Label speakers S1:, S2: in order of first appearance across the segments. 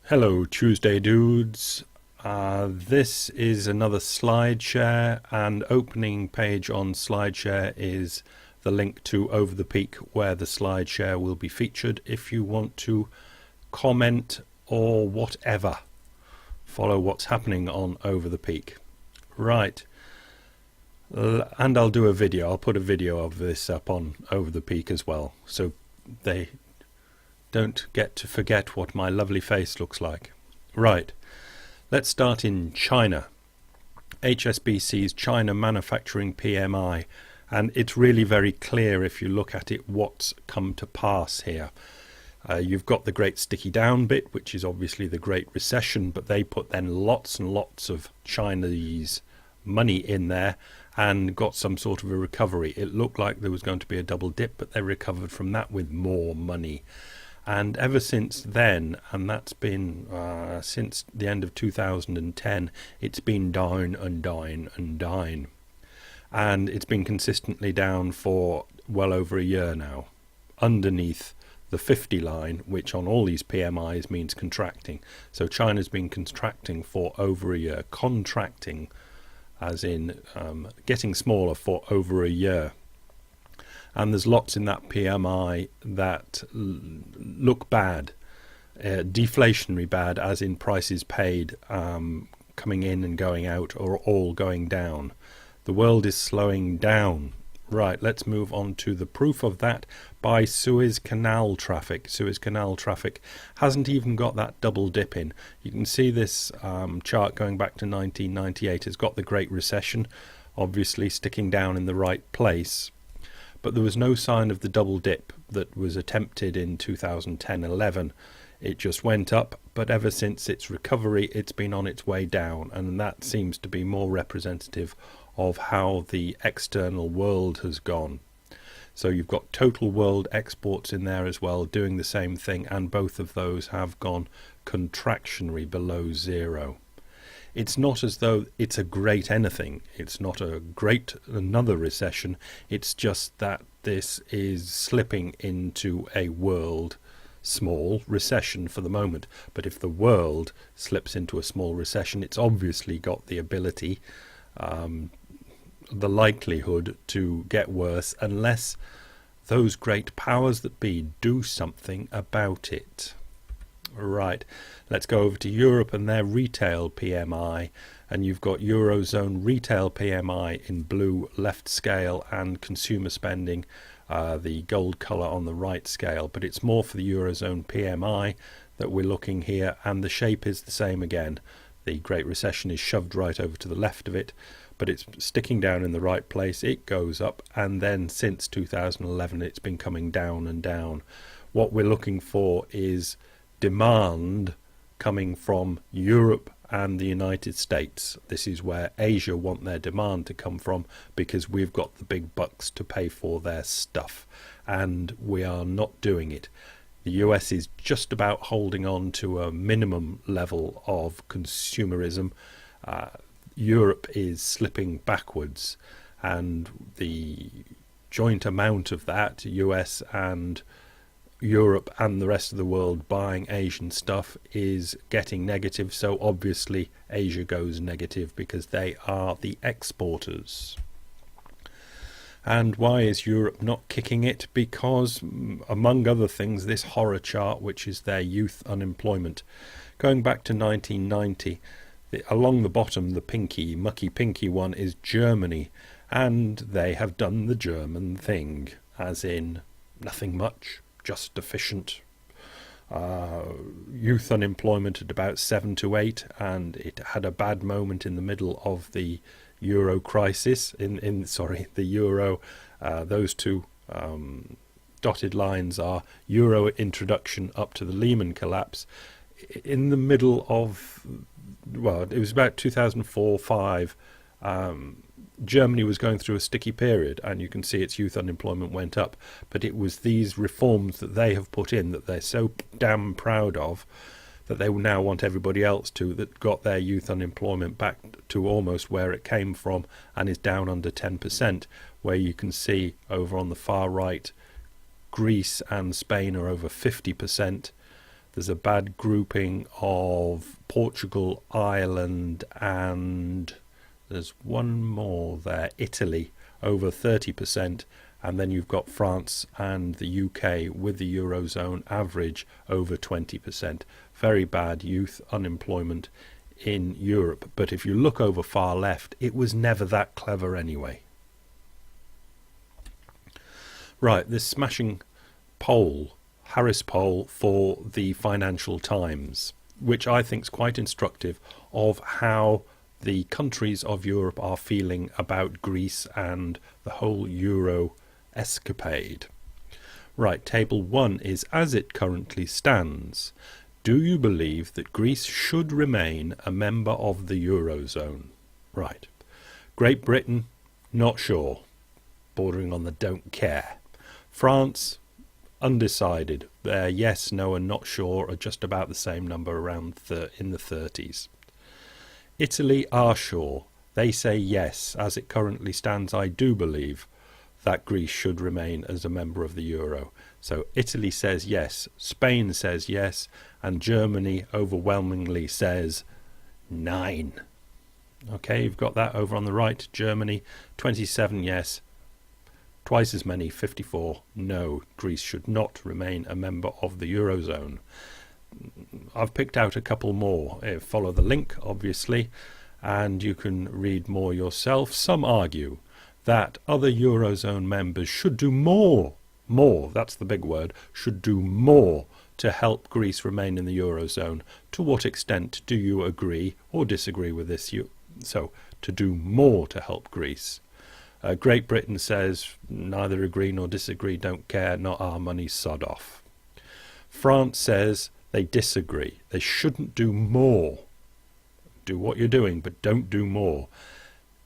S1: Hello Tuesday dudes. This is another SlideShare, and opening page on SlideShare is the link to Over the Peak, where the SlideShare will be featured if you want to comment or whatever. Follow what's happening on Over the Peak. Right. And I'll do a video. I'll put a video of this up on Over the Peak as well, so they don't get to forget what my lovely face looks like. Right, let's start in China. HSBC's China Manufacturing PMI, and it's really very clear if you look at it what's come to pass here. You've got the great sticky down bit, which is obviously the Great Recession, but they put then lots and lots of Chinese money in there and got some sort of a recovery. It looked like there was going to be a double dip, but they recovered from that with more money. And ever since then, and that's been since the end of 2010, it's been down and down and down. And it's been consistently down for well over a year now, underneath the 50 line, which on all these PMIs means contracting. So China's been contracting for over a year, contracting as in getting smaller for over a year. And there's lots in that PMI that look bad, deflationary bad, as in prices paid coming in and going out, or all going down. The world is slowing down. Right, let's move on to the proof of that by Suez Canal traffic. Suez Canal traffic hasn't even got that double dip in. You can see this chart going back to 1998 has got the Great Recession, obviously sticking down in the right place. But there was no sign of the double dip that was attempted in 2010-11. It just went up, but ever since its recovery, it's been on its way down, and that seems to be more representative of how the external world has gone. So you've got total world exports in there as well, doing the same thing, and both of those have gone contractionary below zero. It's not as though it's a great anything. It's not a great another recession. It's just that this is slipping into a world small recession for the moment. But if the world slips into a small recession, it's obviously got the ability, the likelihood to get worse unless those great powers that be do something about it. Right, let's go over to Europe and their retail PMI, and you've got Eurozone retail PMI in blue left scale and consumer spending, the gold colour on the right scale, but it's more for the Eurozone PMI that we're looking here, and the shape is the same again. The Great Recession is shoved right over to the left of it, but it's sticking down in the right place. It goes up, and then since 2011 it's been coming down and down. What we're looking for is demand coming from Europe and the United States. This is where Asia want their demand to come from, because we've got the big bucks to pay for their stuff, and we are not doing it. The US is just about holding on to a minimum level of consumerism. Europe is slipping backwards, and the joint amount of that, US and Europe and the rest of the world buying Asian stuff, is getting negative. So obviously Asia goes negative because they are the exporters. And why is Europe not kicking it? Because, among other things, this horror chart, which is their youth unemployment, going back to 1990, along the bottom, the pinky, mucky pinky one, is Germany, and they have done the German thing, as in nothing much, just efficient. Youth unemployment at about 7 to 8, and it had a bad moment in the middle of the Euro crisis. The Euro. Those two dotted lines are Euro introduction up to the Lehman collapse. In the middle of, well, it was about 2004-05. Germany was going through a sticky period, and you can see its youth unemployment went up, but it was these reforms that they have put in that they're so damn proud of, that they now want everybody else to, that got their youth unemployment back to almost where it came from, and is down under 10%, where you can see over on the far right Greece and Spain are over 50%, There's a bad grouping of Portugal, Ireland, and there's one more there, Italy, over 30%. And then you've got France and the UK with the Eurozone average over 20%. Very bad youth unemployment in Europe. But if you look over far left, it was never that clever anyway. Right, this smashing poll, Harris poll for the Financial Times, which I think is quite instructive of how the countries of Europe are feeling about Greece and the whole Euro escapade. Right, table 1 is as it currently stands. Do you believe that Greece should remain a member of the Eurozone? Right. Great Britain, not sure, bordering on the don't care. France, undecided. Their yes, no and not sure are just about the same number, around in the 30s. Italy are sure. They say yes, as it currently stands, I do believe that Greece should remain as a member of the Euro. So Italy says yes, Spain says yes, and Germany overwhelmingly says 9. Okay, you've got that over on the right. Germany, 27 yes, twice as many, 54 no. Greece should not remain a member of the Eurozone. I've picked out a couple more. Follow the link, obviously, and you can read more yourself. Some argue that other Eurozone members should do more, that's the big word, should do more to help Greece remain in the Eurozone. To what extent do you agree or disagree with this? So, to do more to help Greece. Great Britain says, neither agree nor disagree, don't care, not our money, sod off. France says they disagree. They shouldn't do more. Do what you're doing, but don't do more.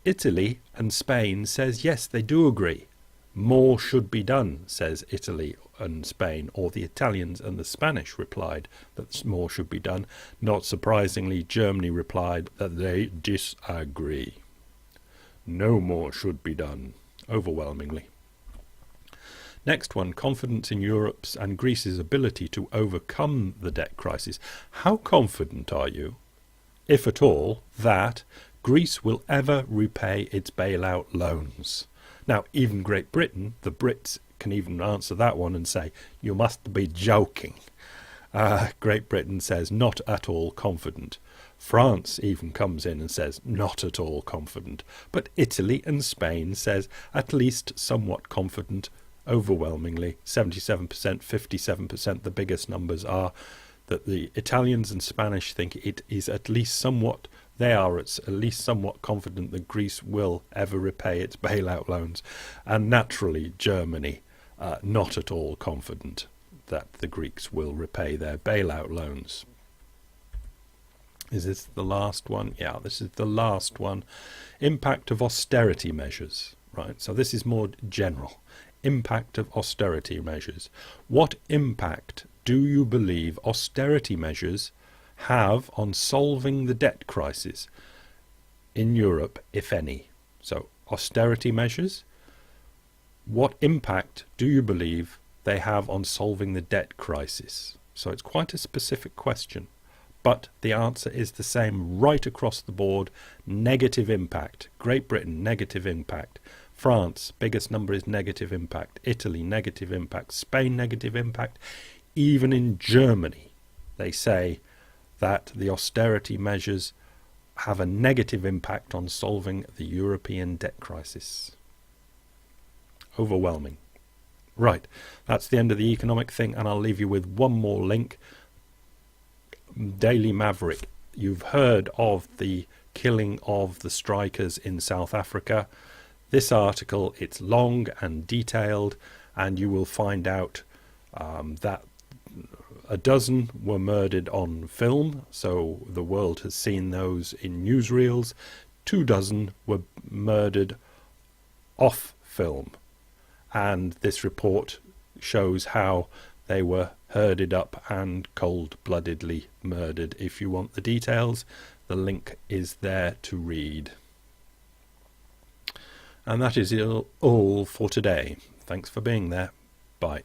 S1: Italy and Spain says yes, they do agree. More should be done, says Italy and Spain, or the Italians and the Spanish replied that more should be done. Not surprisingly, Germany replied that they disagree. No more should be done, overwhelmingly. Next one, confidence in Europe's and Greece's ability to overcome the debt crisis. How confident are you, if at all, that Greece will ever repay its bailout loans? Now, even Great Britain, the Brits can even answer that one and say, you must be joking. Great Britain says, not at all confident. France even comes in and says, not at all confident. But Italy and Spain says, at least somewhat confident, overwhelmingly, 77%, 57%. The biggest numbers are that the Italians and Spanish think it is at least somewhat, they are at least somewhat confident that Greece will ever repay its bailout loans. And naturally, Germany, not at all confident that the Greeks will repay their bailout loans. Is this the last one? Yeah, this is the last one. Impact of austerity measures. Right, so this is more general. Impact of austerity measures. What impact do you believe austerity measures have on solving the debt crisis in Europe, if any? So, austerity measures. What impact do you believe they have on solving the debt crisis? So it's quite a specific question, but the answer is the same right across the board. Negative impact. Great Britain, negative impact. France, biggest number is negative impact. Italy, negative impact. Spain, negative impact. Even in Germany, they say that the austerity measures have a negative impact on solving the European debt crisis. Overwhelming. Right, that's the end of the economic thing, and I'll leave you with one more link. Daily Maverick. You've heard of the killing of the strikers in South Africa. This article, it's long and detailed, and you will find out that a dozen were murdered on film, so the world has seen those in newsreels. 24 were murdered off film, and this report shows how they were herded up and cold-bloodedly murdered. If you want the details, the link is there to read. And that is all for today. Thanks for being there. Bye.